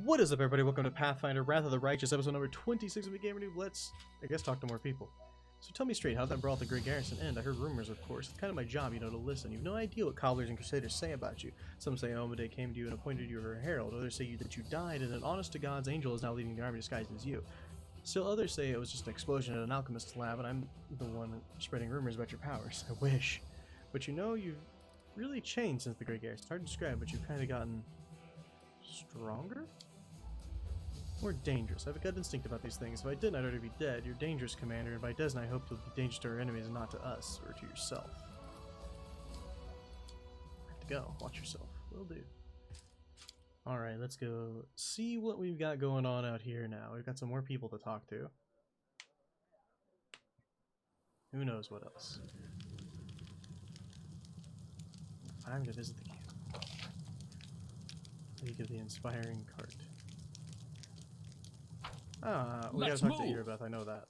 What is up, everybody? Welcome to Pathfinder, Wrath of the Righteous, episode number 26 of the GamerKnoob. Let's, I guess, talk to more people. So tell me straight, how'd that brawl at the Great Garrison end? I heard rumors, of course. It's kind of my job, you know, to listen. You've no idea what cobblers and crusaders say about you. Some say Omade came to you and appointed you her herald. Others say that you died, and an honest-to-God's angel is now leading the army disguised as you. Still others say it was just an explosion at an alchemist's lab, and I'm the one spreading rumors about your powers. I wish. But you know, you've really changed since the Great Garrison. It's hard to describe, but you've kind of gotten stronger? More dangerous. I have a gut instinct about these things. If I didn't, I'd already be dead. You're dangerous, Commander, and by doesn't, I hope you'll be dangerous to our enemies and not to us, or to yourself. I have to go. Watch yourself. Will do. Alright, let's go see what we've got going on out here now. We've got some more people to talk to. Who knows what else? Time to visit the camp. League of the Inspiring Cart. We gotta talk to Erebeth, I know that.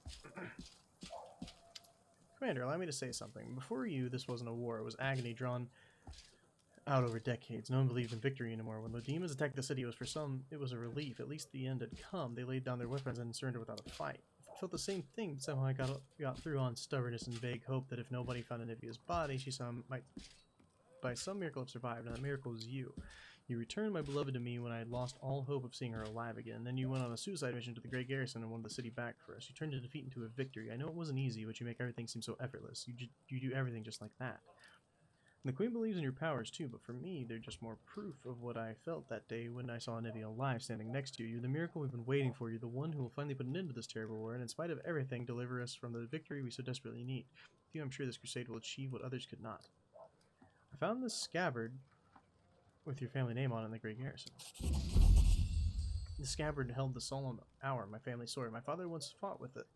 Commander, allow me to say something. Before you, this wasn't a war, it was agony drawn out over decades. No one believed in victory anymore. When the demons attacked the city, for some, it was a relief. At least the end had come. They laid down their weapons and surrendered without a fight. I felt the same thing, but somehow I got through on stubbornness and vague hope that if nobody found Anivia's body, she might by some miracle have survived, and that miracle was you. You returned my beloved to me when I had lost all hope of seeing her alive again. Then you went on a suicide mission to the Great Garrison and won the city back for us. You turned a defeat into a victory. I know it wasn't easy, but you make everything seem so effortless. You do everything just like that. And the Queen believes in your powers too, but for me, they're just more proof of what I felt that day when I saw Anivia alive standing next to you. You're the miracle we've been waiting for. You're the one who will finally put an end to this terrible war, and in spite of everything, deliver us from the victory we so desperately need. With you, I'm sure this crusade will achieve what others could not. I found this scabbard with your family name on it in the Great Garrison. The scabbard held the solemn hour, my family's sword. My father once fought with it,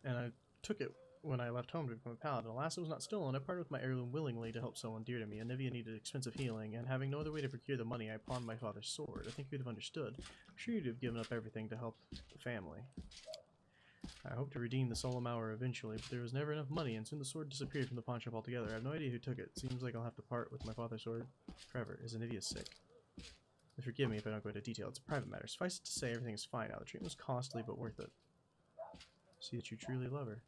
and I took it when I left home to become a paladin. Alas, it was not stolen. I parted with my heirloom willingly to help someone dear to me. Anivia needed expensive healing, and having no other way to procure the money, I pawned my father's sword. I think you'd have understood. I'm sure you'd have given up everything to help the family. I hope to redeem the solemn hour eventually, but there was never enough money, and soon the sword disappeared from the pawn shop altogether. I have no idea who took it. Seems like I'll have to part with my father's sword forever. Is Anivia sick? Forgive me if I don't go into detail. It's a private matter. Suffice it to say, everything is fine now. The treatment was costly, but worth it. See that you truly love her.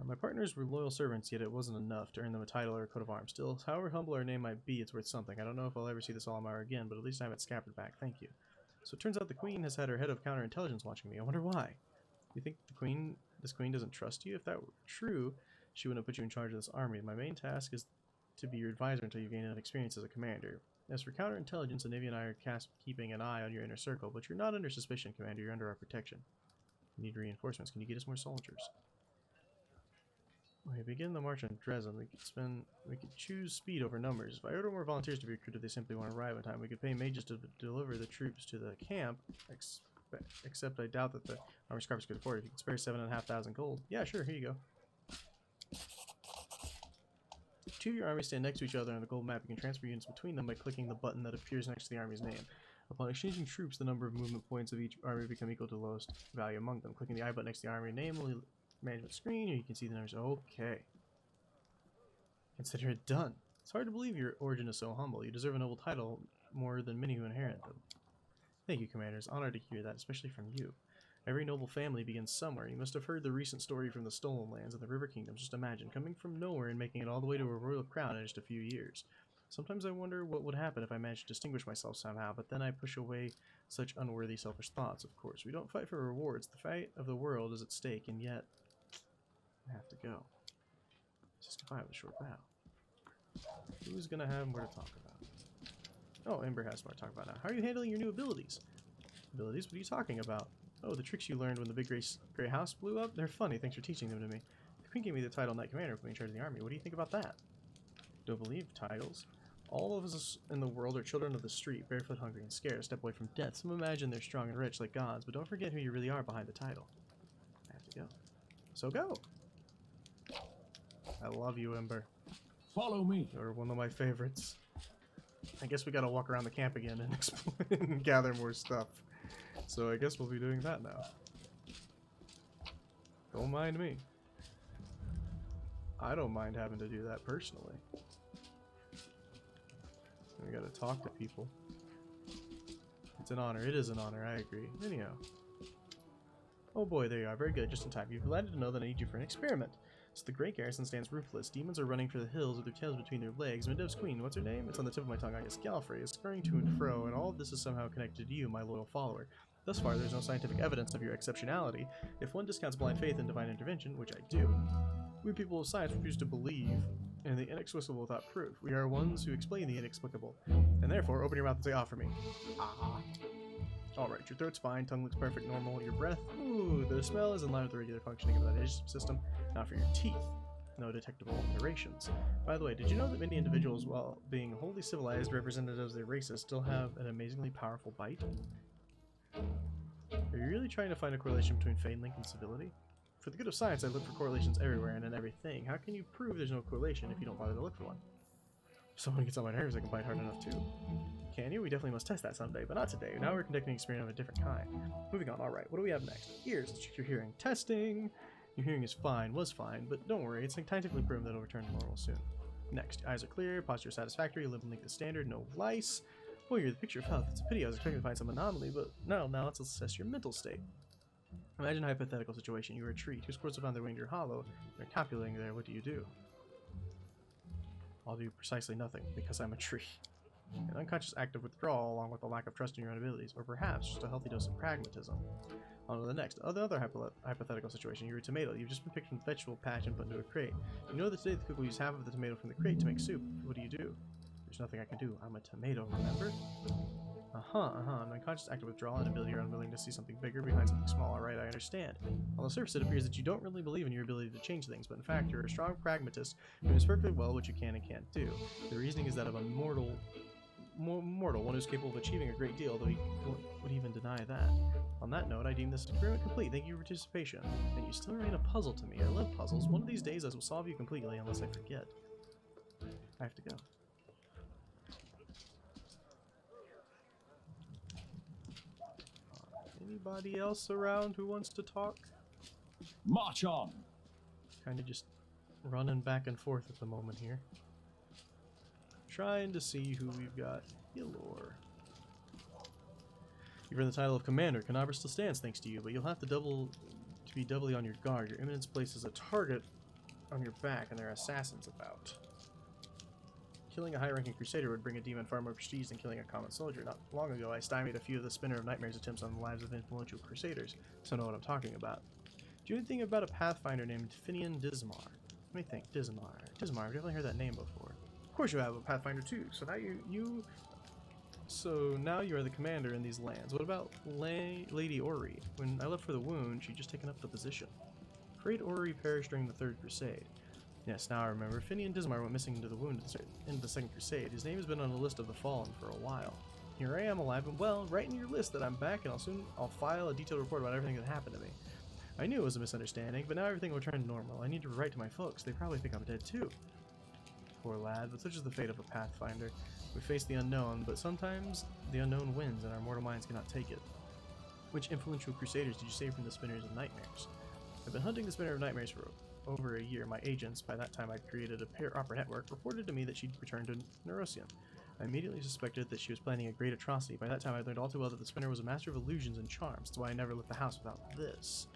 My partners were loyal servants, yet it wasn't enough to earn them a title or a coat of arms. Still, however humble our name might be, it's worth something. I don't know if I'll ever see the solemn hour again, but at least I have it scabbard back. Thank you. So it turns out the Queen has had her head of counterintelligence watching me. I wonder why. You think this Queen doesn't trust you? If that were true, she wouldn't have put you in charge of this army. My main task is to be your advisor until you gain enough experience as a commander. As for counterintelligence, Anivia and I are keeping an eye on your inner circle, but you're not under suspicion, Commander. You're under our protection. You need reinforcements. Can you get us more soldiers? We begin the march on Dresden. We could choose speed over numbers. If I order more volunteers to be recruited, they simply won't arrive in time. We could pay mages to deliver the troops to the camp, except I doubt that the army scarves could afford it. If you can spare 7,500 gold. Yeah, sure, here you go. Two of your armies stand next to each other on the gold map. You can transfer units between them by clicking the button that appears next to the army's name. Upon exchanging troops, the number of movement points of each army become equal to the lowest value among them. Clicking the I button next to the army name will management screen, and you can see the numbers. Okay. Consider it done. It's hard to believe your origin is so humble. You deserve a noble title more than many who inherit them. Thank you, Commander. It's an honor to hear that, especially from you. Every noble family begins somewhere. You must have heard the recent story from the Stolen Lands and the River Kingdoms. Just imagine, coming from nowhere and making it all the way to a royal crown in just a few years. Sometimes I wonder what would happen if I managed to distinguish myself somehow, but then I push away such unworthy, selfish thoughts, of course. We don't fight for rewards. The fight of the world is at stake, and yet I have to go. Just goodbye with a short bow. Who's gonna have more to talk about? Oh, Ember has more to talk about now. How are you handling your new abilities? Abilities? What are you talking about? Oh, the tricks you learned when the big gray house blew up? They're funny. Thanks for teaching them to me. The Queen gave me the title Knight Commander for being in charge of the army. What do you think about that? Don't believe titles. All of us in the world are children of the street, barefoot, hungry, and scared, a step away from death. Some imagine they're strong and rich like gods, but don't forget who you really are behind the title. I have to go. So go! I love you, Ember. Follow me. You're one of my favorites. I guess we gotta walk around the camp again and explore and gather more stuff. So I guess we'll be doing that now. Don't mind me. I don't mind having to do that personally. We gotta talk to people. It's an honor. It is an honor, I agree. Anyhow. Oh boy, there you are. Very good, just in time. You've delighted to know that I need you for an experiment. So the great garrison stands roofless. Demons are running for the hills with their tails between their legs. Medivh's queen, what's her name? It's on the tip of my tongue, I guess. Galfrey is scurrying to and fro, and all of this is somehow connected to you, my loyal follower. Thus far, there's no scientific evidence of your exceptionality. If one discounts blind faith and divine intervention, which I do, we people of science refuse to believe in the inexplicable without proof. We are ones who explain the inexplicable. And therefore, open your mouth and say, offer me. Ah. Alright, your throat's fine, tongue looks perfect, normal. Your breath, ooh, the smell is in line with the regular functioning of that digestive system. Now for your teeth. No detectable alterations. By the way, did you know that many individuals, while being wholly civilized representatives of their races, still have an amazingly powerful bite? Are you really trying to find a correlation between Fainlink and civility? For the good of science, I look for correlations everywhere and in everything. How can you prove there's no correlation if you don't bother to look for one? If someone gets on my nerves, I can bite hard enough too. Can you? We definitely must test that someday, but not today. Now we're conducting an experiment of a different kind. Moving on, alright, what do we have next? Ears, let's check your hearing. Testing! Your hearing is fine, was fine, but don't worry, it's scientifically proven that it'll return to normal soon. Next, your eyes are clear, posture is satisfactory, lip length is standard, no lice. Boy, you're the picture of health. It's a pity I was expecting to find some anomaly, but now let's assess your mental state. Imagine a hypothetical situation. You are a tree. Two squirrels have found their way into your hollow. They're copulating there. What do? I'll do precisely nothing, because I'm a tree. An unconscious act of withdrawal along with a lack of trust in your own abilities, or perhaps just a healthy dose of pragmatism. On to the next. Other hypothetical situation. You're a tomato. You've just been picked from the vegetable patch and put into a crate. You know that today the cook will use half of the tomato from the crate to make soup. What do? There's nothing I can do. I'm a tomato, remember? An unconscious act of withdrawal, an ability or unwilling to see something bigger behind something small. Alright, I understand. On the surface, it appears that you don't really believe in your ability to change things, but in fact, you're a strong pragmatist who knows perfectly well what you can and can't do. The reasoning is that of a mortal, one who's capable of achieving a great deal, though he would even deny that. On that note, I deem this experiment complete. Thank you for your participation. And you still remain a puzzle to me. I love puzzles. One of these days, I will solve you completely, unless I forget. I have to go. Anybody else around who wants to talk? March on! Kind of just running back and forth at the moment here. Trying to see who we've got. Hilor. You've earned the title of Commander. Canabra still stands thanks to you, but you'll have to be doubly on your guard. Your Eminence places a target on your back, and there are assassins about. Killing a high-ranking Crusader would bring a demon far more prestige than killing a common soldier. Not long ago, I stymied a few of the Spinner of Nightmares attempts on the lives of influential Crusaders, so I know what I'm talking about. Do you know anything about a Pathfinder named Finian Dismar? Let me think. Dismar, I've definitely heard that name before. Of course you have a Pathfinder too, so now you are the commander in these lands. What about Lady Ori? When I left for the wound, she'd just taken up the position. Great Ori perished during the Third Crusade. Yes, now I remember. Finian Dismar went missing into the Second Crusade. His name has been on the list of the fallen for a while. Here I am alive and well, write in your list that I'm back, and I'll file a detailed report about everything that happened to me. I knew it was a misunderstanding, but now everything will return to normal. I need to write to my folks. They probably think I'm dead too. Poor lad, but such is the fate of a Pathfinder. We face the unknown, but sometimes the unknown wins, and our mortal minds cannot take it. Which influential Crusaders did you save from the Spinners of Nightmares? I've been hunting the Spinner of Nightmares for over a year. My agents, by that time I'd created a proper network, reported to me that she'd returned to Neurosian. I immediately suspected that she was planning a great atrocity. By that time I learned all too well that the Spinner was a master of illusions and charms. That's why I never left the house without this.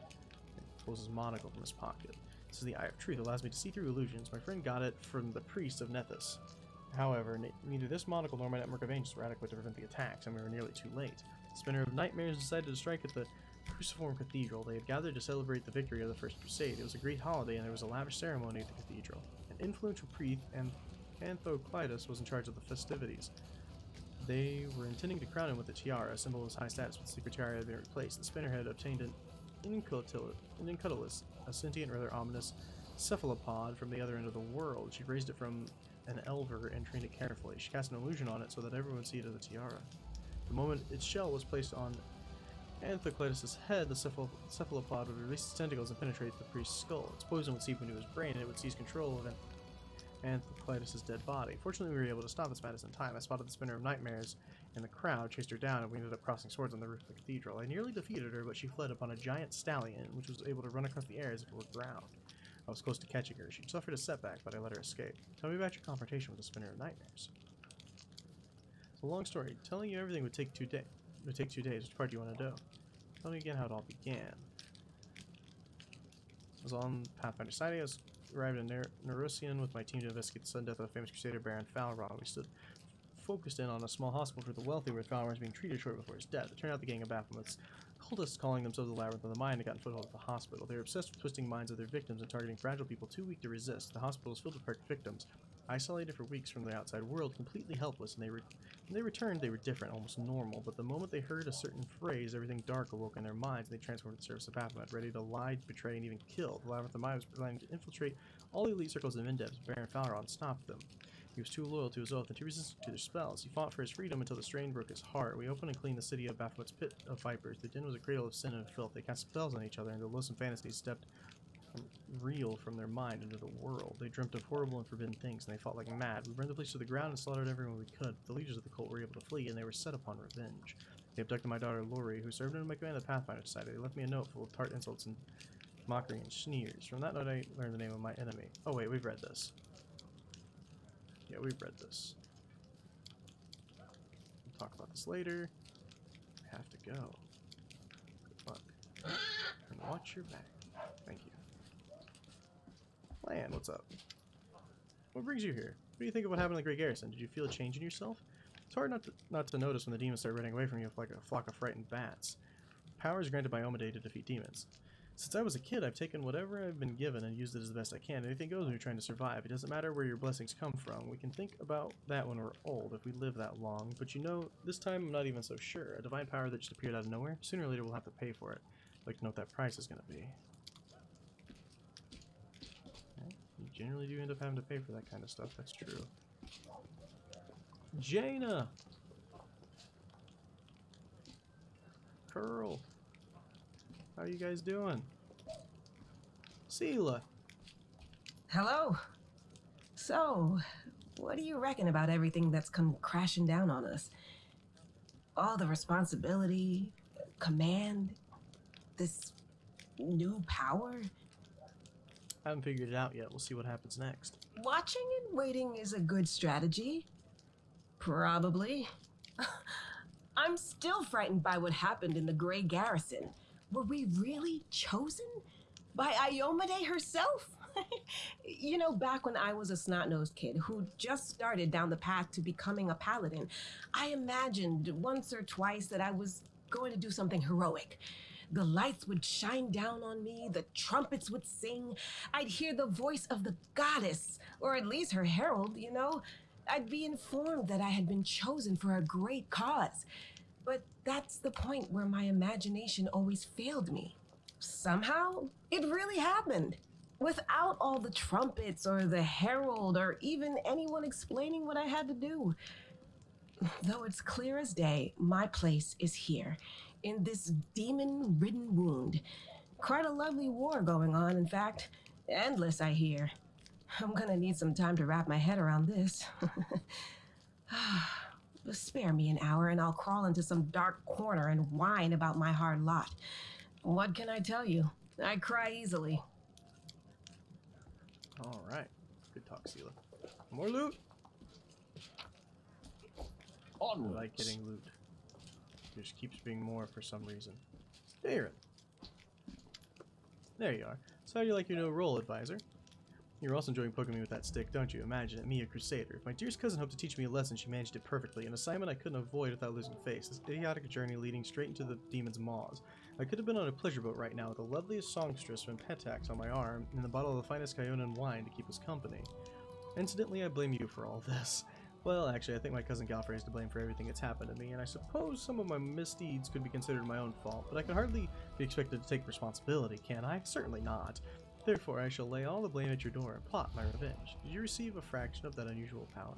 He pulls his monocle from his pocket. This is the Eye of Truth. It allows me to see through illusions. My friend got it from the priest of Nethys. However, neither this monocle nor my network of angels were adequate to prevent the attacks, and we were nearly too late. The Spinner of Nightmares decided to strike at the Cruciform Cathedral. They had gathered to celebrate the victory of the First Crusade. It was a great holiday, and there was a lavish ceremony at the cathedral. An influential priest, and Anthoclitus, was in charge of the festivities. They were intending to crown him with a tiara, a symbol of his high status, but the secret tiara had been replaced. The Spinner had obtained an Incutilus, a sentient, rather ominous cephalopod from the other end of the world. She raised it from an elver and trained it carefully. She cast an illusion on it so that everyone would see it as a tiara. The moment its shell was placed on Anthoclitus' head, the cephalopod would release its tentacles and penetrate the priest's skull. Its poison would seep into his brain, and it would seize control of Anthoclitus' dead body. Fortunately, we were able to stop this madness in time. I spotted the Spinner of Nightmares in the crowd, chased her down, and we ended up crossing swords on the roof of the cathedral. I nearly defeated her, but she fled upon a giant stallion, which was able to run across the air as if it were ground. I was close to catching her. She suffered a setback, but I let her escape. Tell me about your confrontation with the Spinner of Nightmares. It's a long story. Telling you everything would take 2 days. It would take 2 days. Which part do you want to know? Tell me again how it all began. I was on Pathfinder side. I arrived in Nerusian with my team to investigate the sudden death of the famous Crusader Baron Falron. We stood focused in on a small hospital for the wealthy where Falron was being treated short before his death. It turned out the gang of Baphomet's cultists calling themselves the Labyrinth of the Mind had gotten foothold at the hospital. They were obsessed with twisting minds of their victims and targeting fragile people too weak to resist. The hospital was filled with perfect victims, isolated for weeks from the outside world, completely helpless, and when they returned, they were different, almost normal, but the moment they heard a certain phrase, everything dark awoke in their minds, and they transformed to the service of Baphomet, ready to lie, betray, and even kill. The Labyrinth of the Mind was planning to infiltrate all the elite circles of Mindebs, but Baron Falron stopped them. He was too loyal to his oath and too resistant to their spells. He fought for his freedom until the strain broke his heart. We opened and cleaned the city of Baphomet's pit of vipers. The den was a cradle of sin and filth. They cast spells on each other, and their loathsome fantasies stepped real from their mind into the world. They dreamt of horrible and forbidden things, and they fought like mad. We burned the place to the ground and slaughtered everyone we could. The leaders of the cult were able to flee, and they were set upon revenge. They abducted my daughter Lori, who served under my command at the Pathfinder Society. They left me a note full of tart insults and mockery and sneers. From that note, I learned the name of my enemy. Oh wait, we've read this. Yeah, we've read this. We'll talk about this later. I have to go. Good luck. And watch your back. Thank you. Lan, what's up? What brings you here? What do you think of what happened in the Great Garrison? Did you feel a change in yourself? It's hard not to notice when the demons start running away from you like a flock of frightened bats. Powers granted by Omade to defeat demons. Since I was a kid, I've taken whatever I've been given and used it as the best I can. Anything goes when you're trying to survive. It doesn't matter where your blessings come from. We can think about that when we're old, if we live that long. But you know, this time I'm not even so sure. A divine power that just appeared out of nowhere? Sooner or later we'll have to pay for it. I'd like to know what that price is going to be. Okay. You generally do end up having to pay for that kind of stuff, that's true. Jaina! Curl! How are you guys doing? Sela! Hello. So, what do you reckon about everything that's come crashing down on us? All the responsibility, command, this new power? I haven't figured it out yet. We'll see what happens next. Watching and waiting is a good strategy. Probably. I'm still frightened by what happened in the Grey Garrison. Were we really chosen? By Iomade herself? You know, back when I was a snot-nosed kid who just started down the path to becoming a paladin, I imagined once or twice that I was going to do something heroic. The lights would shine down on me, the trumpets would sing, I'd hear the voice of the goddess, or at least her herald, you know? I'd be informed that I had been chosen for a great cause. But that's the point where my imagination always failed me. Somehow, it really happened. Without all the trumpets or the herald or even anyone explaining what I had to do. Though it's clear as day, my place is here, in this demon-ridden wound. Quite a lovely war going on, in fact. Endless, I hear. I'm gonna need some time to wrap my head around this. Spare me an hour and I'll crawl into some dark corner and whine about my hard lot. What can I tell you? I cry easily. Alright. Good talk, Sela. More loot! I like getting loot. It just keeps being more for some reason. Darren! There you are. So how do you like your new role, advisor? You're also enjoying poking me with that stick, don't you? Imagine it, me, a crusader. If my dearest cousin hoped to teach me a lesson, she managed it perfectly. An assignment I couldn't avoid without losing face. This idiotic journey leading straight into the demon's maws. I could have been on a pleasure boat right now with the loveliest songstress from Petax on my arm and a bottle of the finest Kyonan wine to keep us company. Incidentally, I blame you for all this. Well, actually, I think my cousin Galfrey is to blame for everything that's happened to me, and I suppose some of my misdeeds could be considered my own fault, but I can hardly be expected to take responsibility, can I? Certainly not. Therefore, I shall lay all the blame at your door and plot my revenge. Did you receive a fraction of that unusual power?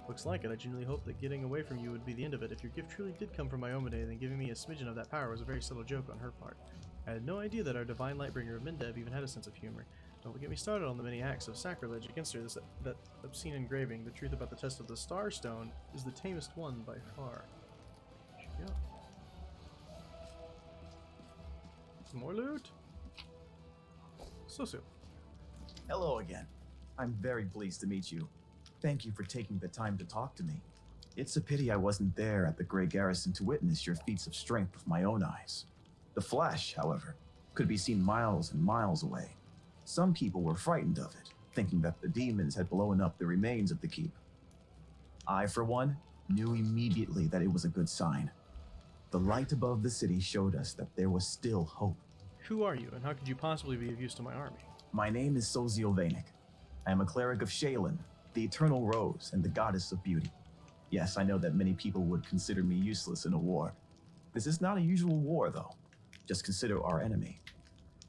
Looks like it. I genuinely hoped that getting away from you would be the end of it. If your gift truly did come from Iomade, then giving me a smidgen of that power was a very subtle joke on her part. I had no idea that our divine lightbringer of Mindeb even had a sense of humor. Don't get me started on the many acts of sacrilege against her. That obscene engraving, the truth about the test of the Starstone, is the tamest one by far. There you go. Some more loot. So soon. Hello again. I'm very pleased to meet you. Thank you for taking the time to talk to me. It's a pity I wasn't there at the Grey Garrison to witness your feats of strength with my own eyes. The flash, however, could be seen miles and miles away. Some people were frightened of it, thinking that the demons had blown up the remains of the keep. I, for one, knew immediately that it was a good sign. The light above the city showed us that there was still hope. Who are you, and how could you possibly be of use to my army? My name is Sozio Vanek. I am a cleric of Shaylin, the Eternal Rose and the Goddess of Beauty. Yes, I know that many people would consider me useless in a war. This is not a usual war, though. Just consider our enemy.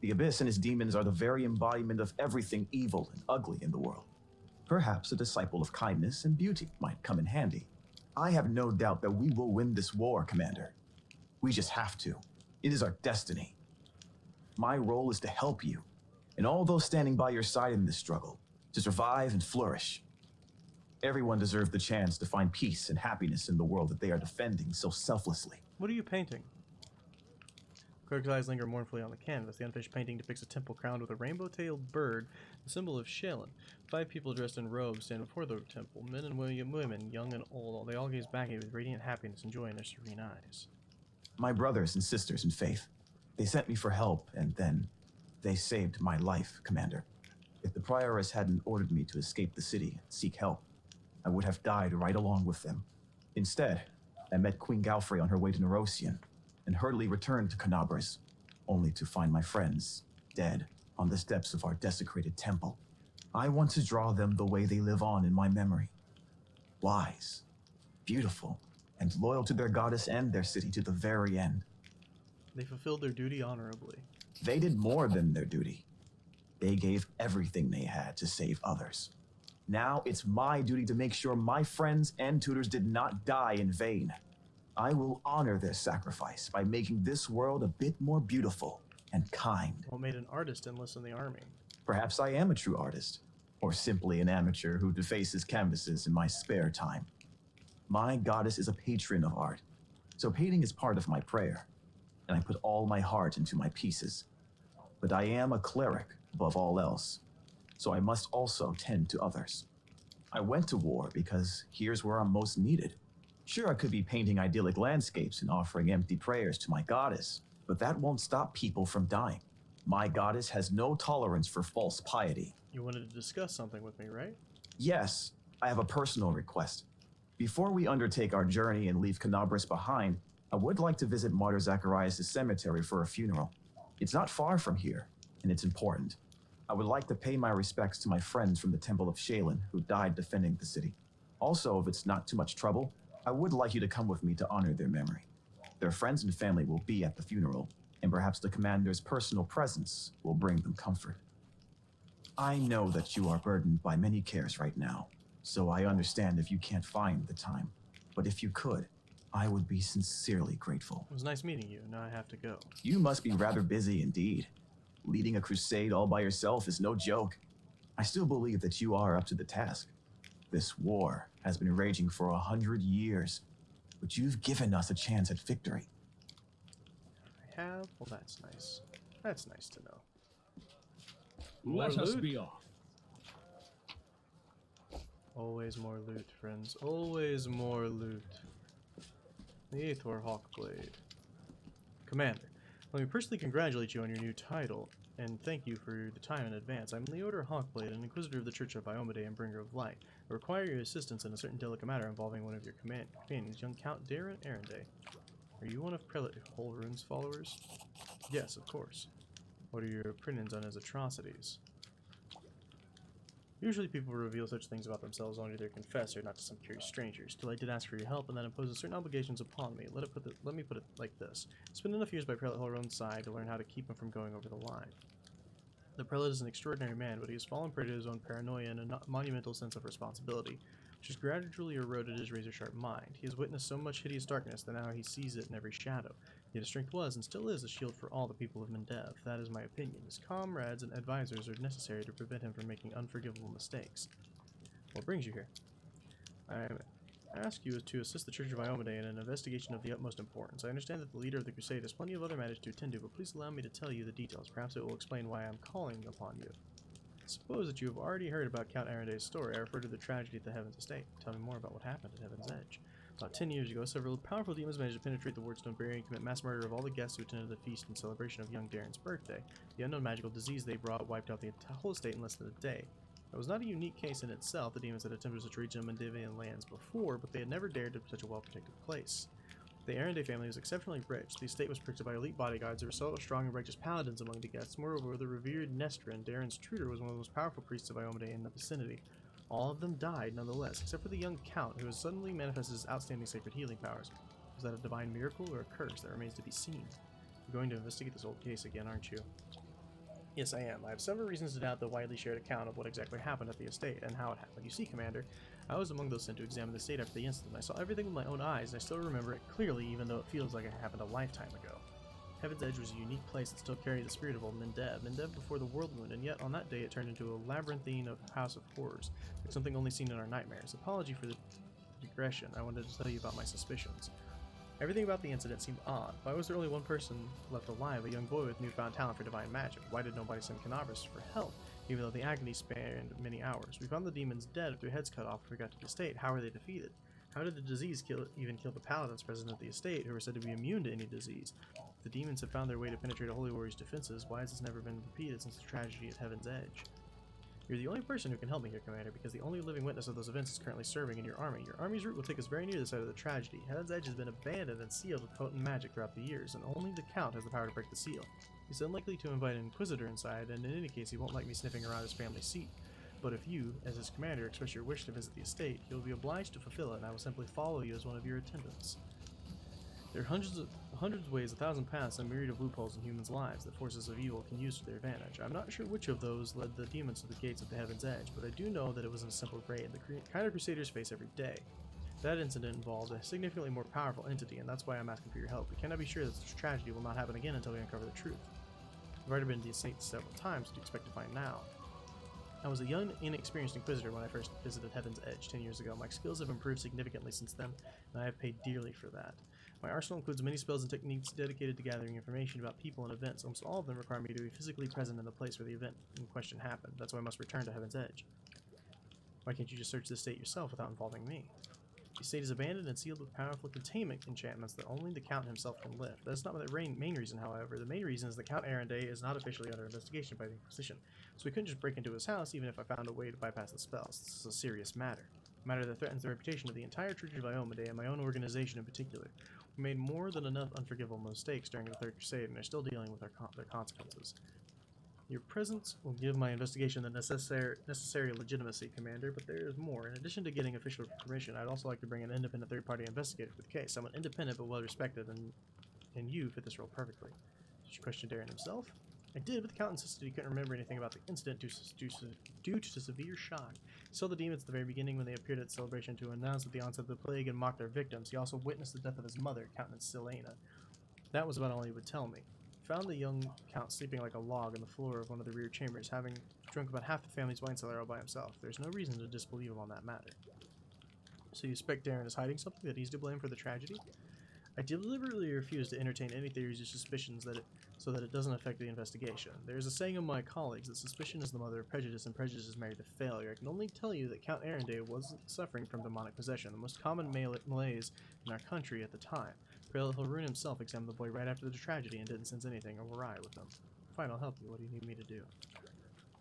The Abyss and his demons are the very embodiment of everything evil and ugly in the world. Perhaps a disciple of kindness and beauty might come in handy. I have no doubt that we will win this war, Commander. We just have to. It is our destiny. My role is to help you, and all those standing by your side in this struggle, to survive and flourish. Everyone deserves the chance to find peace and happiness in the world that they are defending so selflessly. What are you painting? Cleric's eyes linger mournfully on the canvas. The unfinished painting depicts a temple crowned with a rainbow-tailed bird, the symbol of Shaylin. 5 people dressed in robes stand before the temple, men and women, young and old. They all gaze back at you with radiant happiness and joy in their serene eyes. My brothers and sisters in faith. They sent me for help, and then they saved my life, Commander. If the Prioress hadn't ordered me to escape the city and seek help, I would have died right along with them. Instead, I met Queen Galfrey on her way to Nerosian, and hurriedly returned to Canabras, only to find my friends dead on the steps of our desecrated temple. I want to draw them the way they live on in my memory. Wise, beautiful, and loyal to their goddess and their city to the very end. They fulfilled their duty honorably. They did more than their duty. They gave everything they had to save others. Now it's my duty to make sure my friends and tutors did not die in vain. I will honor their sacrifice by making this world a bit more beautiful and kind. What made an artist enlist in the army? Perhaps I am a true artist, or simply an amateur who defaces canvases in my spare time. My goddess is a patron of art, so painting is part of my prayer, and I put all my heart into my pieces. But I am a cleric above all else, so I must also tend to others. I went to war because here's where I'm most needed. Sure, I could be painting idyllic landscapes and offering empty prayers to my goddess, but that won't stop people from dying. My goddess has no tolerance for false piety. You wanted to discuss something with me, right? Yes, I have a personal request. Before we undertake our journey and leave Canabras behind, I would like to visit Martyr Zacharias' cemetery for a funeral. It's not far from here, and it's important. I would like to pay my respects to my friends from the Temple of Shaylin who died defending the city. Also, if it's not too much trouble, I would like you to come with me to honor their memory. Their friends and family will be at the funeral, and perhaps the commander's personal presence will bring them comfort. I know that you are burdened by many cares right now, so I understand if you can't find the time. But if you could, I would be sincerely grateful. It was nice meeting you. Now I have to go. You must be rather busy indeed. Leading a crusade all by yourself is no joke. I still believe that you are up to the task. This war has been raging for 100 years, but you've given us a chance at victory. I have? Well, that's nice. That's nice to know. Let More us loot? be off. Always more loot, friends. Always more loot. The Aethor Hawkblade. Commander, let me personally congratulate you on your new title, and thank you for the time in advance. I'm Leodor Hawkblade, an Inquisitor of the Church of Iomade and Bringer of Light. I require your assistance in a certain delicate matter involving one of your companions, young Count Darren Arenday. Are you one of Prelate Holrun's followers? Yes, of course. What are your opinions on his atrocities? Usually people reveal such things about themselves only to their confessor, not to some curious strangers. Still, I did ask for your help, and that imposes certain obligations upon me. Let me put it like this. I spent enough years by Prelate Holrun's side to learn how to keep him from going over the line. The prelate is an extraordinary man, but he has fallen prey to his own paranoia and a monumental sense of responsibility, which has gradually eroded his razor-sharp mind. He has witnessed so much hideous darkness that now he sees it in every shadow. Yet his strength was, and still is, a shield for all the people of Mendev. That is my opinion. His comrades and advisors are necessary to prevent him from making unforgivable mistakes. What brings you here? I ask you to assist the Church of Iomade in an investigation of the utmost importance. I understand that the leader of the Crusade has plenty of other matters to attend to, but please allow me to tell you the details. Perhaps it will explain why I'm calling upon you. Suppose that you have already heard about Count Arendae's story. I refer to the tragedy at the Heaven's Estate. Tell me more about what happened at Heaven's Edge. About 10 years ago, several powerful demons managed to penetrate the Wardstone barrier and commit mass murder of all the guests who attended the feast in celebration of young Darren's birthday. The unknown magical disease they brought wiped out the whole estate in less than a day. It was not a unique case in itself. The demons had attempted such region of Mendivian lands before, but they had never dared to such a well-protected place. The Arendae family was exceptionally rich. The estate was protected by elite bodyguards. There were several strong and righteous paladins among the guests. Moreover, the revered Nestrin, Darren's tutor, was one of the most powerful priests of Iomedae in the vicinity. All of them died, nonetheless, except for the young Count, who has suddenly manifested his outstanding sacred healing powers. Was that a divine miracle or a curse? That remains to be seen. You're going to investigate this old case again, aren't you? Yes, I am. I have several reasons to doubt the widely shared account of what exactly happened at the estate and how it happened. You see, Commander, I was among those sent to examine the estate after the incident. I saw everything with my own eyes, and I still remember it clearly, even though it feels like it happened a lifetime ago. Heaven's Edge was a unique place that still carried the spirit of old Mendev before the Worldwound, and yet on that day it turned into a labyrinthine of house of horrors, like something only seen in our nightmares. Apology for the digression. I wanted to tell you about my suspicions. Everything about the incident seemed odd. Why was there only one person left alive, a young boy with newfound talent for divine magic? Why did nobody send Canavras for help, even though the agony spanned many hours? We found the demons dead with their heads cut off when we got to the estate. How were they defeated? How did the disease even kill the paladins present at the estate, who were said to be immune to any disease? If the demons had found their way to penetrate a holy warrior's defenses, why has this never been repeated since the tragedy at Heaven's Edge? You're the only person who can help me here, Commander, because the only living witness of those events is currently serving in your army. Your army's route will take us very near the site of the tragedy. Heaven's Edge has been abandoned and sealed with potent magic throughout the years, and only the Count has the power to break the seal. He's unlikely to invite an Inquisitor inside, and in any case he won't like me sniffing around his family seat. But if you, as his commander, express your wish to visit the estate, he will be obliged to fulfill it, and I will simply follow you as one of your attendants. There are hundreds of ways, 1,000 paths, and a myriad of loopholes in humans' lives that forces of evil can use to their advantage. I'm not sure which of those led the demons to the gates of the Heaven's Edge, but I do know that it wasn't a simple raid, the kind of Crusaders face every day. That incident involved a significantly more powerful entity, and that's why I'm asking for your help. We cannot be sure that this tragedy will not happen again until we uncover the truth. I've already been to the estate several times. What do you expect to find now? I was a young, inexperienced Inquisitor when I first visited Heaven's Edge 10 years ago. My skills have improved significantly since then, and I have paid dearly for that. My arsenal includes many spells and techniques dedicated to gathering information about people and events. Almost all of them require me to be physically present in the place where the event in question happened. That's why I must return to Heaven's Edge. Why can't you just search the estate yourself without involving me? The estate is abandoned and sealed with powerful containment enchantments that only the Count himself can lift. That's not the main reason, however. The main reason is that Count Arendae is not officially under investigation by the Inquisition, so we couldn't just break into his house even if I found a way to bypass the spells. This is a serious matter. A matter that threatens the reputation of the entire Church of Iomedae and my own organization in particular. We made more than enough unforgivable mistakes during the Third Crusade and are still dealing with their consequences. Your presence will give my investigation the necessary legitimacy, Commander, but there is more. In addition to getting official permission, I'd also like to bring an independent third-party investigator for the case. Someone independent but well-respected, and you fit this role perfectly. Did you question Darren himself? I did, but the Count insisted he couldn't remember anything about the incident due to severe shock. He saw the demons at the very beginning when they appeared at the celebration to announce the onset of the plague and mock their victims. He also witnessed the death of his mother, Countess Silena. That was about all he would tell me. Found the young Count sleeping like a log on the floor of one of the rear chambers, having drunk about half the family's wine cellar all by himself. There's no reason to disbelieve him on that matter. So you suspect Darren is hiding something, that he's to blame for the tragedy? I deliberately refuse to entertain any theories or suspicions so that it doesn't affect the investigation. There's a saying of my colleagues that suspicion is the mother of prejudice and prejudice is married to failure. I can only tell you that Count Arendae wasn't suffering from demonic possession, the most common malaise in our country at the time. Harun himself examined the boy right after the tragedy and didn't sense anything awry with him. Fine, I'll help you. What do you need me to do?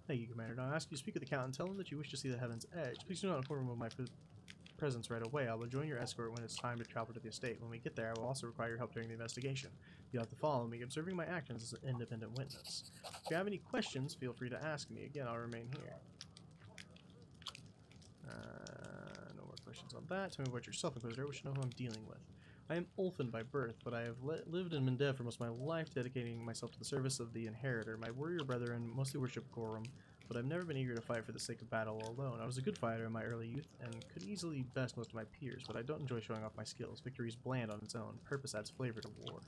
Thank you, Commander. Now I ask you to speak with the Count and tell him that you wish to see the Heaven's Edge. Please do not inform him of my presence right away. I will join your escort when it's time to travel to the estate. When we get there, I will also require your help during the investigation. You'll have to follow me, observing my actions as an independent witness. If you have any questions, feel free to ask me. Again, I'll remain here. No more questions on that. Tell me about yourself, Inquisitor. We should know who I'm dealing with. I am Ulfin by birth, but I have lived in Mendev for most of my life, dedicating myself to the service of the Inheritor. My warrior brethren mostly worship Gorum, but I've never been eager to fight for the sake of battle alone. I was a good fighter in my early youth, and could easily best most of my peers, but I don't enjoy showing off my skills. Victory is bland on its own. Purpose adds flavor to war.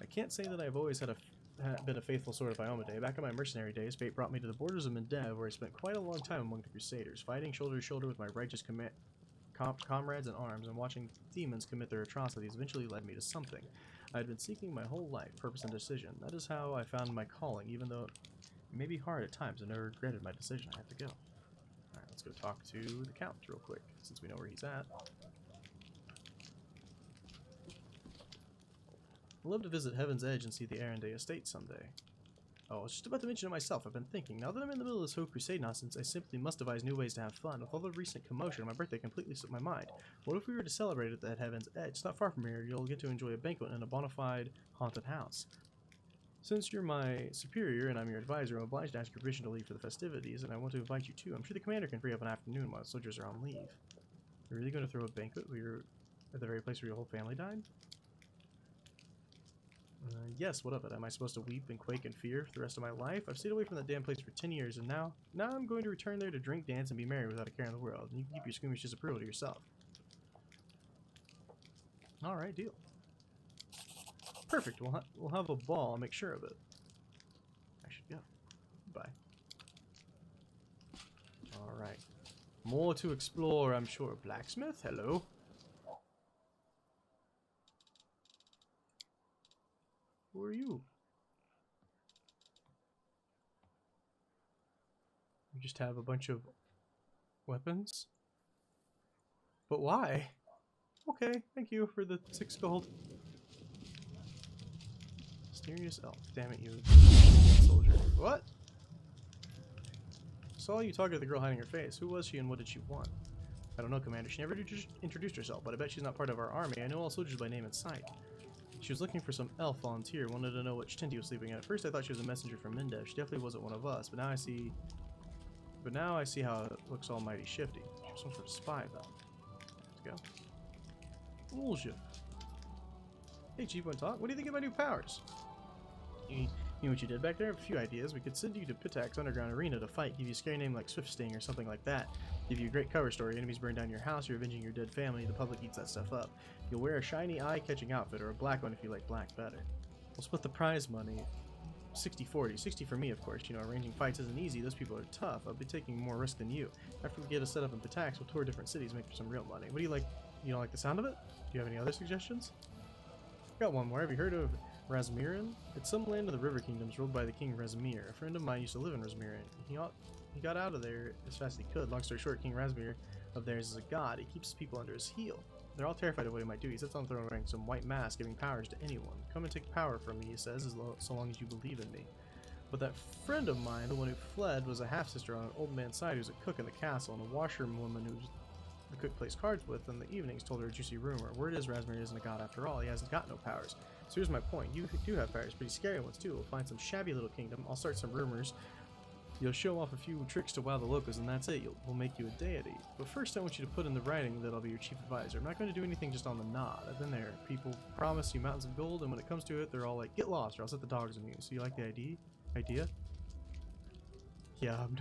I can't say that I've always been a faithful sword of Iomedae. Back in my mercenary days, fate brought me to the borders of Mendev, where I spent quite a long time among the Crusaders, fighting shoulder to shoulder with my righteous comrades in arms, and watching demons commit their atrocities eventually led me to something I had been seeking my whole life, purpose and decision. That is how I found my calling, even though it may be hard at times. I never regretted my decision. I have to go. Alright, let's go talk to the Count real quick, since we know where he's at. I'd love to visit Heaven's Edge and see the Arendelle estate someday. Oh, I was just about to mention it myself. I've been thinking, now that I'm in the middle of this whole Crusade nonsense, I simply must devise new ways to have fun. With all the recent commotion, my birthday completely slipped my mind. What if we were to celebrate at that Heaven's Edge? It's not far from here. You'll get to enjoy a banquet in a bona fide haunted house. Since you're my superior and I'm your advisor, I'm obliged to ask your permission to leave for the festivities, and I want to invite you too. I'm sure the commander can free up an afternoon while the soldiers are on leave. You're really going to throw a banquet where you're at the very place where your whole family died? Yes, what of it? Am I supposed to weep and quake in fear for the rest of my life? I've stayed away from that damn place for 10 years, and now I'm going to return there to drink, dance, and be merry without a care in the world. And you can keep your squeamish disapproval to yourself. Alright, deal. Perfect, we'll have a ball, I'll make sure of it. I should go. Bye. Alright. More to explore, I'm sure. Blacksmith, hello. Who are you? You just have a bunch of weapons? But why? Okay, thank you for the 6 gold. Mysterious elf. Damn it, you soldier. What? Saw you talking to the girl hiding her face. Who was she and what did she want? I don't know, Commander. She never introduced herself, but I bet she's not part of our army. I know all soldiers by name and sight. She was looking for some elf volunteer, wanted to know which tent he was sleeping in. At first I thought she was a messenger from Mindev. She definitely wasn't one of us, but now I see how it looks almighty shifty. She was some sort of spy, though. Let's go. Bullshit. Hey, Chief, want to talk? What do you think of my new powers? You know what you did back there? I have a few ideas. We could send you to Pitak's underground arena to fight, give you a scary name like Swift Sting or something like that. Give you a great cover story. Enemies burn down your house, you're avenging your dead family, the public eats that stuff up. You'll wear a shiny eye-catching outfit or a black one if you like black better. We'll split the prize money 60-40. 60 for me, of course. You know, arranging fights isn't easy. Those people are tough. I'll be taking more risk than you. After we get us set up in Pitak's, we'll tour different cities, make some real money. What do you like? You don't like the sound of it? Do you have any other suggestions? Got one more. Have you heard of Razmiran? It's some land of the River Kingdoms ruled by the King Razmir. A friend of mine used to live in Razmiran. He got out of there as fast as he could. Long story short, King Razmir of theirs is a god. He keeps people under his heel. They're all terrified of what he might do. He sits on the throne wearing some white mask, giving powers to anyone. Come and take power from me, he says, so long as you believe in me. But that friend of mine, the one who fled, was a half-sister on an old man's side who's a cook in the castle, and a washerwoman who's the cook plays cards with in the evenings told her a juicy rumor. Word is Razmir isn't a god after all. He hasn't got no powers. So here's my point. You do have powers, pretty scary ones too. We'll find some shabby little kingdom. I'll start some rumors. You'll show off a few tricks to wow the locals, and that's it. We'll make you a deity. But first I want you to put in the writing that I'll be your chief advisor. I'm not going to do anything just on the nod. I've been there. People promise you mountains of gold, and when it comes to it, they're all like, get lost or I'll set the dogs on you. So you like the idea? Yeah, I'm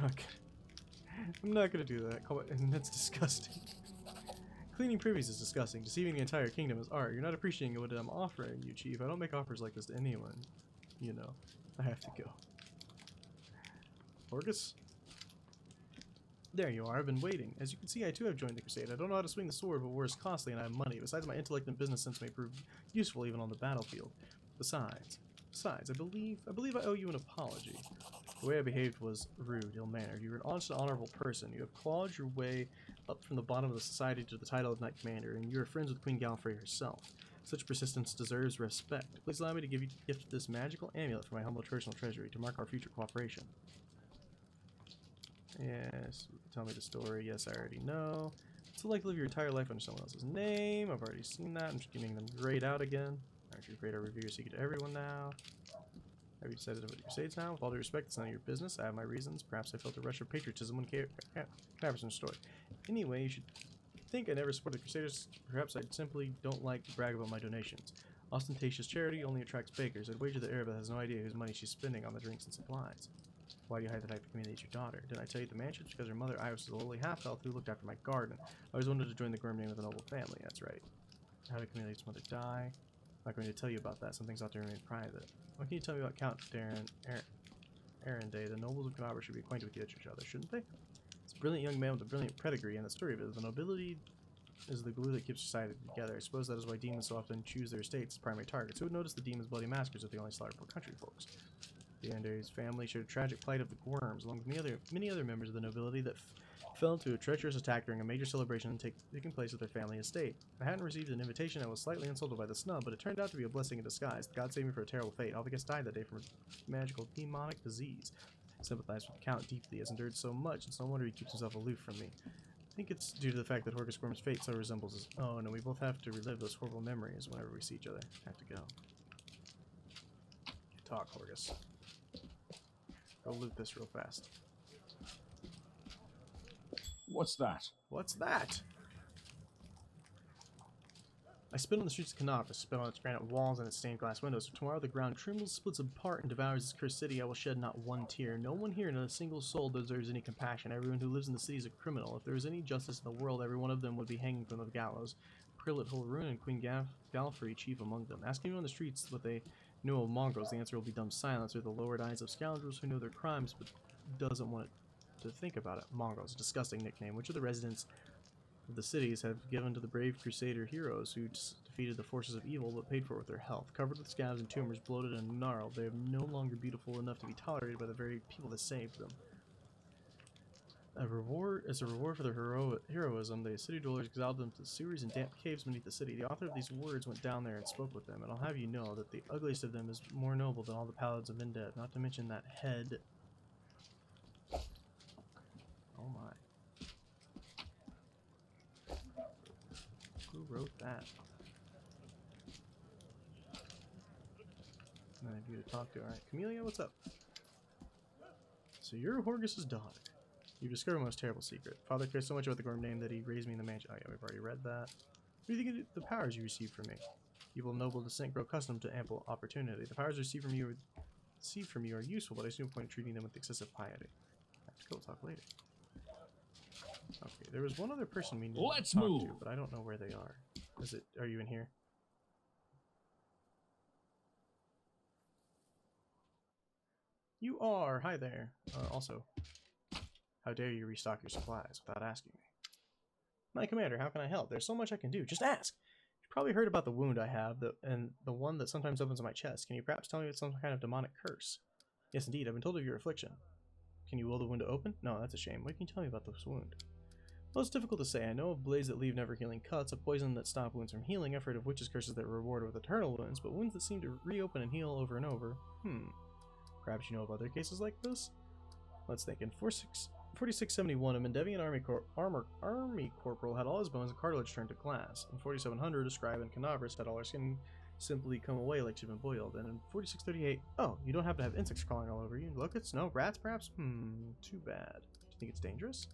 not gonna do that. And that's disgusting. Cleaning privies is disgusting. Deceiving the entire kingdom is art. You're not appreciating what I'm offering you, Chief. I don't make offers like this to anyone. You know, I have to go. Orgus? There you are. I've been waiting. As you can see, I too have joined the Crusade. I don't know how to swing the sword, but war is costly and I have money. Besides, my intellect and business sense may prove useful even on the battlefield. Besides, I believe I owe you an apology. The way I behaved was rude, ill-mannered. You were an honest and honorable person. You have clawed your way up from the bottom of the society to the title of Knight Commander, and you are friends with Queen Galfrey herself. Such persistence deserves respect. Please allow me to gift this magical amulet for my humble personal treasury to mark our future cooperation. Yes, tell me the story. Yes, I already know. It's like to live your entire life under someone else's name. I've already seen that. I'm just getting them grayed out again. Aren't you grade our review your secret to everyone now? Have you decided about your Crusades now? With all due respect, it's none of your business. I have my reasons. Perhaps I felt a rush of patriotism when Caverson story. Anyway, you should think I never supported Crusaders. Perhaps I simply don't like to brag about my donations. Ostentatious charity only attracts bakers. I'd wager the Arab has no idea whose money she's spending on the drinks and supplies. Why do you hide the fact that Camille is your daughter? Didn't I tell you the mansion? Because her mother, Iris, was a lowly half-elf who looked after my garden. I always wanted to join the gourmet with a noble family. That's right. How did Camille's mother die? I'm not going to tell you about that. Some things ought to remain private. What can you tell me about Count Arendelle? The nobles of Knaber should be acquainted with each other, shouldn't they? It's a brilliant young man with a brilliant pedigree, and the story of it, the nobility is the glue that keeps society together. I suppose that is why demons so often choose their estates as primary targets. Who would notice the demons' bloody maskers if they only slaughter poor country folks? Leandary's family shared a tragic plight of the worms, along with many other members of the nobility that fell into a treacherous attack during a major celebration taking place at their family estate. I hadn't received an invitation. I was slightly insulted by the snub, but it turned out to be a blessing in disguise. God saved me from a terrible fate. All the guests died that day from a magical demonic disease. I sympathized with the Count deeply. He has endured so much, and so no wonder he keeps himself aloof from me. I think it's due to the fact that Horgus Gorm's fate so resembles his own, and we both have to relive those horrible memories whenever we see each other. I have to go. Talk, Horgus. Go loot this real fast. What's that? What's that? I spit on the streets of Canopus, spit on its granite walls and its stained glass windows. For tomorrow the ground trembles, splits apart, and devours this cursed city. I will shed not one tear. No one here, not a single soul, deserves any compassion. Everyone who lives in the city is a criminal. If there was any justice in the world, every one of them would be hanging from the gallows. Prillet Holrun and Queen Galfrey chief among them. Ask anyone on the streets what they know of mongrels. The answer will be dumb silence, or the lowered eyes of scoundrels who know their crimes but doesn't want to think about it. Mongrels, a disgusting nickname, which of the residents of the cities have given to the brave Crusader heroes who defeated the forces of evil but paid for it with their health. Covered with scabs and tumors, bloated and gnarled, they are no longer beautiful enough to be tolerated by the very people that saved them. As a reward for their heroism, the city dwellers exiled them to the sewers and damp caves beneath the city. The author of these words went down there and spoke with them, and I'll have you know that the ugliest of them is more noble than all the paladins of undead, not to mention that head. Oh my. Who wrote that? None of you to talk to. Alright, Camellia, what's up? So you're Horgus's daughter. You discovered my most terrible secret. Father cares so much about the Gorm name that he raised me in the mansion. Oh yeah, we've already read that. What do you think of the powers you received from me? Evil noble descent grow accustomed to ample opportunity. The powers received from you are useful, but I see no point in treating them with excessive piety. I have to go talk later. Okay, there was one other person we need to talk to, but I don't know where they are. Are you in here? You are! Hi there. Also, how dare you restock your supplies without asking me? My commander, how can I help? There's so much I can do. Just ask! You've probably heard about the wound I have, and the one that sometimes opens in my chest. Can you perhaps tell me it's some kind of demonic curse? Yes, indeed. I've been told of your affliction. Can you will the wound to open? No, that's a shame. What can you tell me about this wound? Well, it's difficult to say. I know of blades that leave never-healing cuts, a poison that stop wounds from healing. I've heard of witches' curses that reward with eternal wounds, but wounds that seem to reopen and heal over and over. Perhaps you know of other cases like this? Let's think. In 4671, a Mendevian army corporal had all his bones and cartilage turned to glass. In 4700, a scribe in Canavris had all her skin simply come away like she'd been boiled. And in 4638, oh, you don't happen to have insects crawling all over you? Locusts? No? Rats, perhaps? Too bad. Do you think it's dangerous?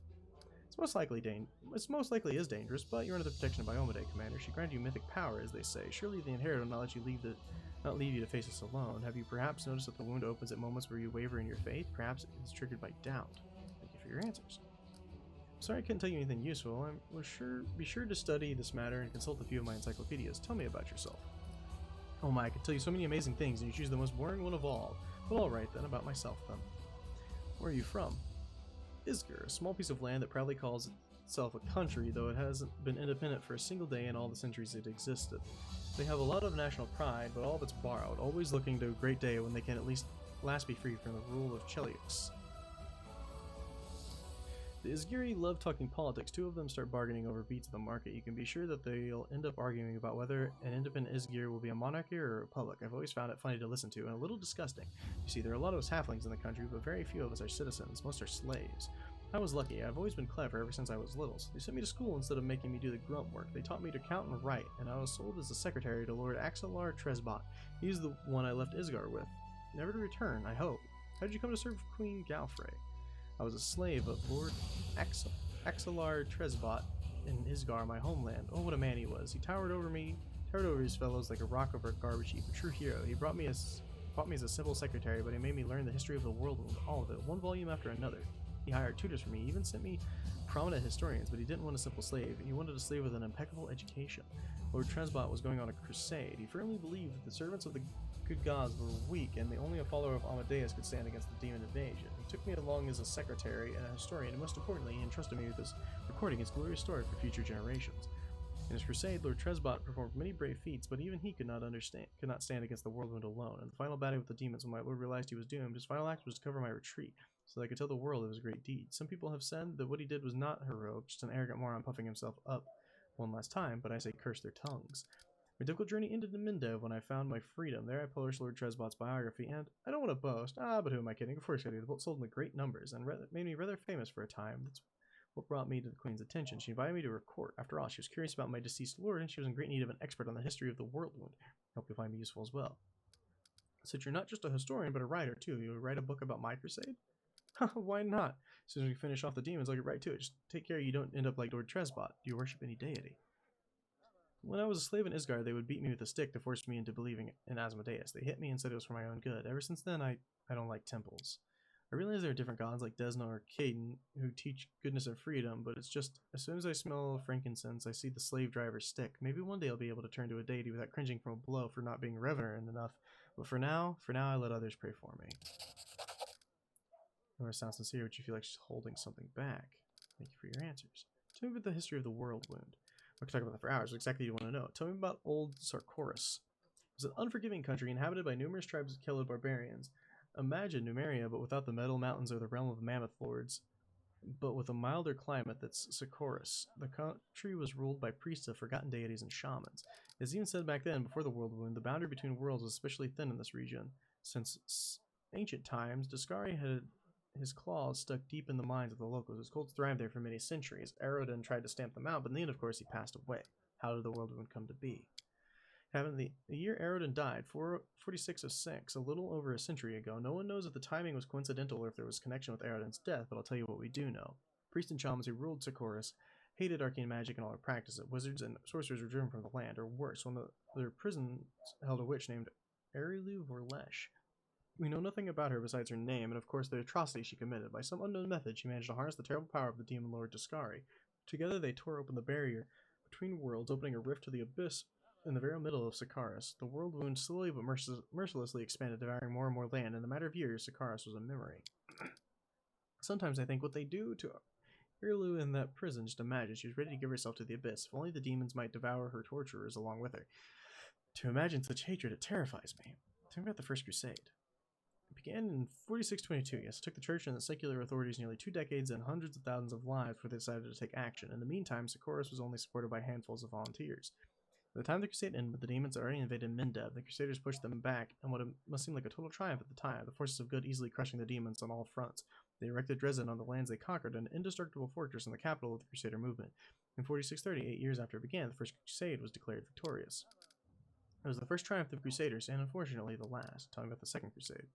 It's most likely is dangerous, but you're under the protection of Biomede, Commander. She granted you mythic power, as they say. Surely the Inheritor will not let you leave you to face us alone. Have you perhaps noticed that the wound opens at moments where you waver in your faith? Perhaps it's triggered by doubt. Thank you for your answers. Sorry I couldn't tell you anything useful. Be sure to study this matter and consult a few of my encyclopedias. Tell me about yourself. Oh my, I could tell you so many amazing things, and you choose the most boring one of all. But alright then, about myself then. Where are you from? Isgir, a small piece of land that proudly calls itself a country, though it hasn't been independent for a single day in all the centuries it existed. They have a lot of national pride, but all of it's borrowed, always looking to a great day when they can at least be free from the rule of Cheliux. The Isgiri love talking politics. Two of them start bargaining over beats of the market. You can be sure that they'll end up arguing about whether an independent Isgir will be a monarchy or a republic. I've always found it funny to listen to and a little disgusting. You see, there are a lot of us halflings in the country, but very few of us are citizens. Most are slaves. I was lucky. I've always been clever ever since I was little. So they sent me to school instead of making me do the grunt work. They taught me to count and write, and I was sold as a secretary to Lord Axelar Tresbot. He's the one I left Isgard with. Never to return, I hope. How did you come to serve Queen Galfrey? I was a slave of Lord Axelar Tresbot in Isgard, my homeland. Oh, what a man he was. He towered over his fellows like a rock over a garbage heap, a true hero. He brought me as a simple secretary, but he made me learn the history of the Worldwound, all of it, one volume after another. He hired tutors for me, even sent me prominent historians, but he didn't want a simple slave. He wanted a slave with an impeccable education. Lord Tresbot was going on a crusade. He firmly believed that the servants of the good gods were weak, and only a follower of Amadeus could stand against the demon invasion. He took me along as a secretary and a historian, and most importantly, he entrusted me with recording his glorious story for future generations. In his crusade, Lord Tresbot performed many brave feats, but even he could not stand against the Worldwound alone. In the final battle with the demons, when my lord realized he was doomed, his final act was to cover my retreat, so that I could tell the world it was a great deed. Some people have said that what he did was not heroic, just an arrogant moron puffing himself up one last time, but I say curse their tongues. My difficult journey ended in Mindev when I found my freedom. There I published Lord Tresbot's biography, and I don't want to boast, but who am I kidding? Of course I do. The book sold in great numbers, and made me rather famous for a time. That's what brought me to the Queen's attention. She invited me to her court. After all, she was curious about my deceased lord, and she was in great need of an expert on the history of the Worldwound. I hope you'll find me useful as well. So you're not just a historian, but a writer too. You would write a book about my crusade? Why not? As soon as we finish off the demons, I'll get right to it. Just take care you don't end up like Lord Tresbot. Do you worship any deity? When I was a slave in Isgard, they would beat me with a stick to force me into believing in Asmodeus. They hit me and said it was for my own good. Ever since then, I don't like temples. I realize there are different gods like Desna or Caden who teach goodness and freedom, but it's just, as soon as I smell frankincense, I see the slave driver's stick. Maybe one day I'll be able to turn to a deity without cringing from a blow for not being reverent enough, but for now I let others pray for me. Nora sounds sincere, but you feel like she's holding something back. Thank you for your answers. Tell me about the history of the Worldwound. I could talk about that for hours. What exactly do you want to know? Tell me about old Sarkorus. It was an unforgiving country inhabited by numerous tribes of Kelid barbarians. Imagine Numeria, but without the metal mountains or the realm of mammoth lords, but with a milder climate. That's Sarkorus. The country was ruled by priests of forgotten deities and shamans. As even said back then, before the Worldwound, the boundary between worlds was especially thin in this region. Since ancient times, Discari had his claws stuck deep in the minds of the locals. His cults thrived there for many centuries. Aroden tried to stamp them out, but in the end, of course, he passed away. How did the Worldwound come to be? The year Aroden died, 4606, a little over a century ago. No one knows if the timing was coincidental or if there was connection with Aroden's death, but I'll tell you what we do know. Priests and shamans who ruled Sarkorus hated arcane magic and all their practices. Wizards and sorcerers were driven from the land, or worse, one of their prisons held a witch named Arilu Vorlesh. We know nothing about her besides her name, and of course the atrocity she committed. By some unknown method, she managed to harness the terrible power of the demon lord Discari. Together they tore open the barrier between worlds, opening a rift to the abyss in the very middle of Sarkorus. The Worldwound slowly but mercilessly expanded, devouring more and more land. In a matter of years, Sarkorus was a memory. Sometimes I think what they do to Arilu in that prison, just imagine she was ready to give herself to the abyss. If only the demons might devour her torturers along with her. To imagine such hatred, it terrifies me. Tell me about the First Crusade. It began in 4622. Yes, it took the church and the secular authorities nearly 2 decades and hundreds of thousands of lives before they decided to take action. In the meantime, Sarkorus was only supported by handfuls of volunteers. By the time the Crusade ended, the demons had already invaded Mindev. The Crusaders pushed them back, and what must seem like a total triumph at the time, the forces of good easily crushing the demons on all fronts. They erected Dresden on the lands they conquered, an indestructible fortress in the capital of the Crusader movement. In 4630, 8 years after it began, the First Crusade was declared victorious. It was the first triumph of the Crusaders, and unfortunately the last. Tell me about the Second Crusade.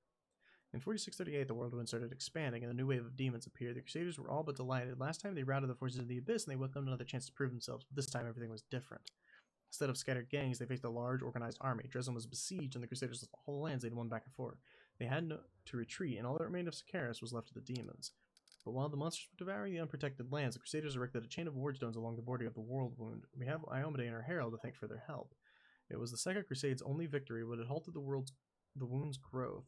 In 4638, the Worldwound started expanding, and a new wave of demons appeared. The Crusaders were all but delighted. Last time they routed the forces of the Abyss, and they welcomed another chance to prove themselves, but this time everything was different. Instead of scattered gangs, they faced a large, organized army. Dresden was besieged, and the Crusaders lost the whole lands they'd won back and forth. They had to retreat, and all that remained of Sarkorus was left to the demons. But while the monsters were devouring the unprotected lands, the Crusaders erected a chain of ward stones along the border of the Worldwound. We have Iomade and her herald to thank for their help. It was the Second Crusade's only victory, but it halted the wound's growth.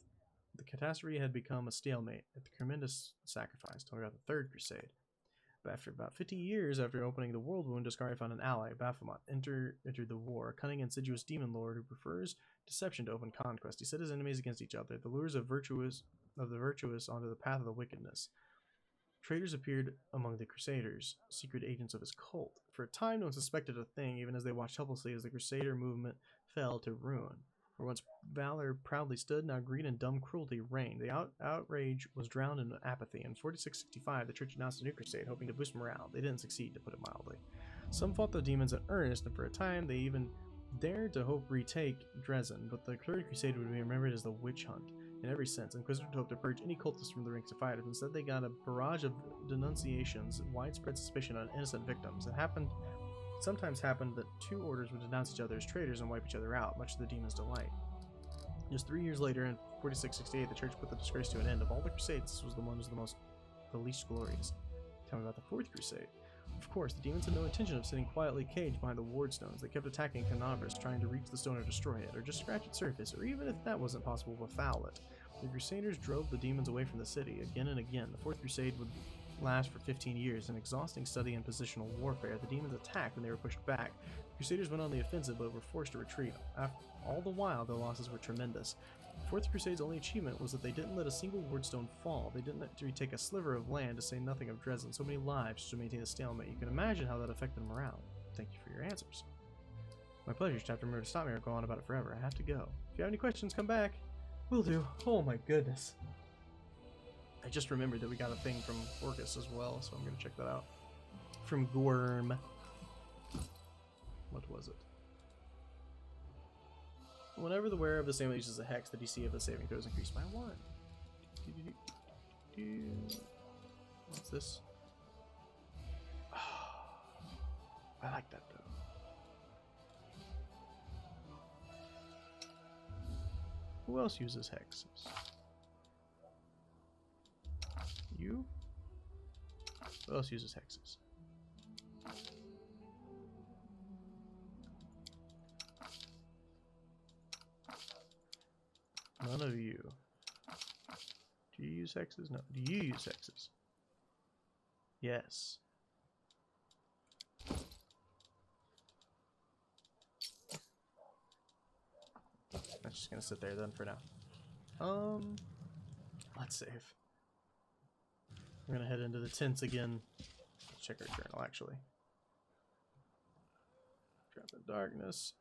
The catastrophe had become a stalemate at the tremendous sacrifice. Tell me about the Third Crusade. But after about 50 years after opening the Worldwound, Discari found an ally, Baphomet, entered the war, a cunning, insidious demon lord who prefers deception to open conquest. He set his enemies against each other, the lures of the virtuous onto the path of the wickedness. Traitors appeared among the Crusaders, secret agents of his cult. For a time, no one suspected a thing, even as they watched helplessly as the Crusader movement fell to ruin. Where once valor proudly stood, now greed and dumb cruelty reigned. The outrage was drowned in apathy. In 4665, the church announced a new crusade, hoping to boost morale. They didn't succeed, to put it mildly. Some fought the demons in earnest, and for a time they even dared to hope retake Dresden, but the Third Crusade would be remembered as the witch hunt. In every sense, Inquisitors hoped to purge any cultists from the ranks of fighters. Instead, they got a barrage of denunciations, widespread suspicion on innocent victims. Sometimes happened that two orders would denounce each other as traitors and wipe each other out, much to the demons' delight. Just 3 years later, in 4668, the church put the disgrace to an end. Of all the crusades, this was the one who was the least glorious. Tell me about the Fourth Crusade. Of course, the demons had no intention of sitting quietly caged behind the ward stones. They kept attacking Canavras, trying to reach the stone or destroy it, or just scratch its surface, or even if that wasn't possible, befoul it. The Crusaders drove the demons away from the city again and again. The Fourth Crusade would last for 15 years, an exhausting study in positional warfare. The demons attacked when they were pushed back. Crusaders went on the offensive but were forced to retreat. All the while, their losses were tremendous. The Fourth Crusade's only achievement was that they didn't let a single wardstone fall. They didn't retake a sliver of land, to say nothing of Dresden. So many lives just to maintain a stalemate. You can imagine how that affected morale. Thank you for your answers. My pleasure, chapter. Remember to stop me or go on about it forever. I have to go. If you have any questions, come back. Will do. Oh my goodness. I just remembered that we got a thing from Orcus as well, so I'm going to check that out. From Gorm. What was it? Whenever the wearer of the same uses a hex, the DC of the saving throws increased by 1. What's this? Oh, I like that though. Who else uses hexes? You? Who else uses hexes? None of you. Do you use hexes? No. Do you use hexes? Yes. I'm just gonna sit there then for now. Let's save. We're gonna head into the tents again. Let's check our journal actually. Drop in darkness.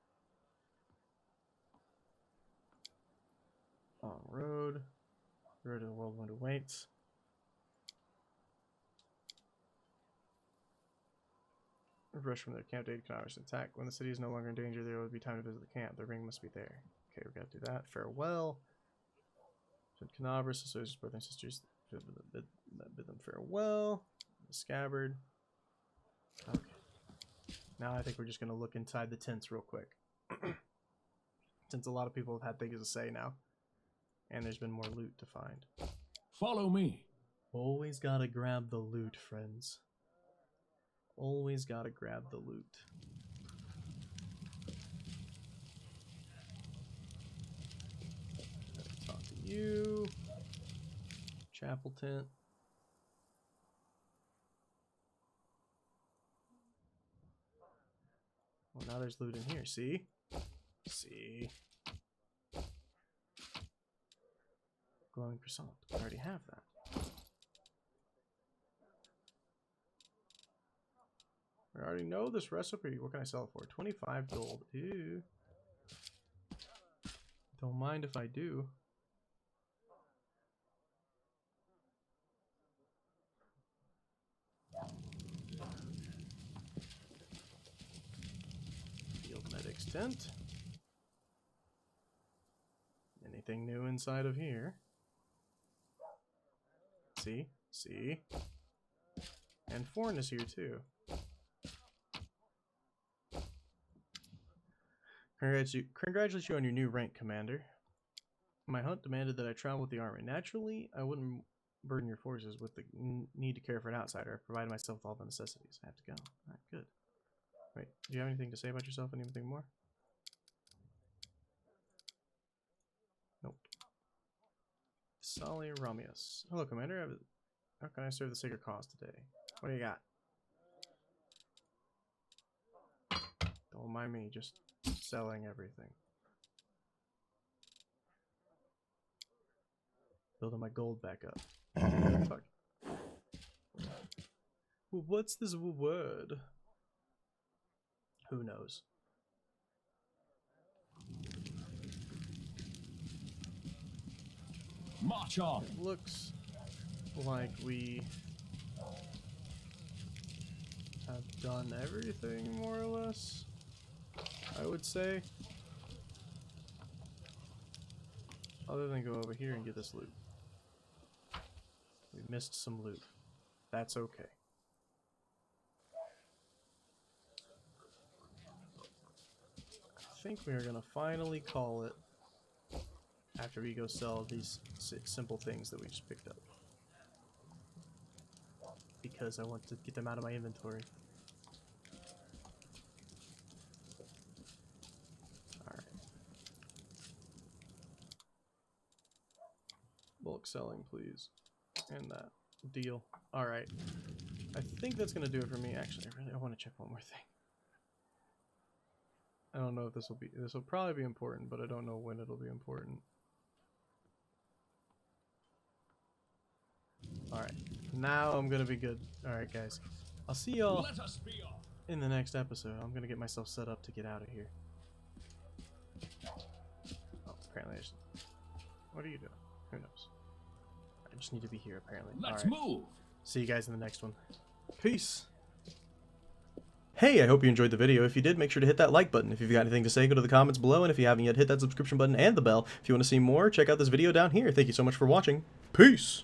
On road. Road to the Worldwound awaits. Rush from their camp to aid Canaris attack. When the city is no longer in danger, there will be time to visit the camp. The ring must be there. Okay, we gotta do that. Farewell. Canaris, associates, brothers and sisters, bid them farewell. The scabbard. Okay. Now I think we're just gonna look inside the tents real quick. Since a lot of people have had things to say now. And there's been more loot to find. Follow me. Always gotta grab the loot, friends. Always gotta grab the loot. Talk to you. Chapel tent. Well, now there's loot in here. See? See? Glowing croissant. I already have that. I already know this recipe. What can I sell it for? 25 gold. Ew. Don't mind if I do. Field medic's tent. Anything new inside of here? See? See? And Forn is here too. Congratulate you on your new rank, Commander. My hunt demanded that I travel with the army. Naturally, I wouldn't burden your forces with the need to care for an outsider. I provided myself with all the necessities. I have to go. Alright, good. Wait, do you have anything to say about yourself? Anything more? Nope. Sali Ramius. Hello, Commander. How can I serve the sacred cause today? What do you got? Don't mind me, just selling everything. Building my gold back up. Fuck. Well, what's this word? Who knows? March on. It looks like we have done everything more or less, I would say. Other than go over here and get this loot. We missed some loot. That's okay. I think we are going to finally call it after we go sell these simple things that we just picked up. Because I want to get them out of my inventory. Alright. Bulk selling, please. And that. Deal. Alright. I think that's going to do it for me. Actually, I want to check one more thing. I don't know if this will probably be important, but I don't know when it'll be important. Alright. Now I'm going to be good. Alright, guys. I'll see y'all in the next episode. I'm going to get myself set up to get out of here. Oh, apparently I just... What are you doing? Who knows? I just need to be here, apparently. Let's move. See you guys in the next one. Peace. Hey, I hope you enjoyed the video. If you did, make sure to hit that like button. If you've got anything to say, go to the comments below. And if you haven't yet, hit that subscription button and the bell. If you want to see more, check out this video down here. Thank you so much for watching. Peace.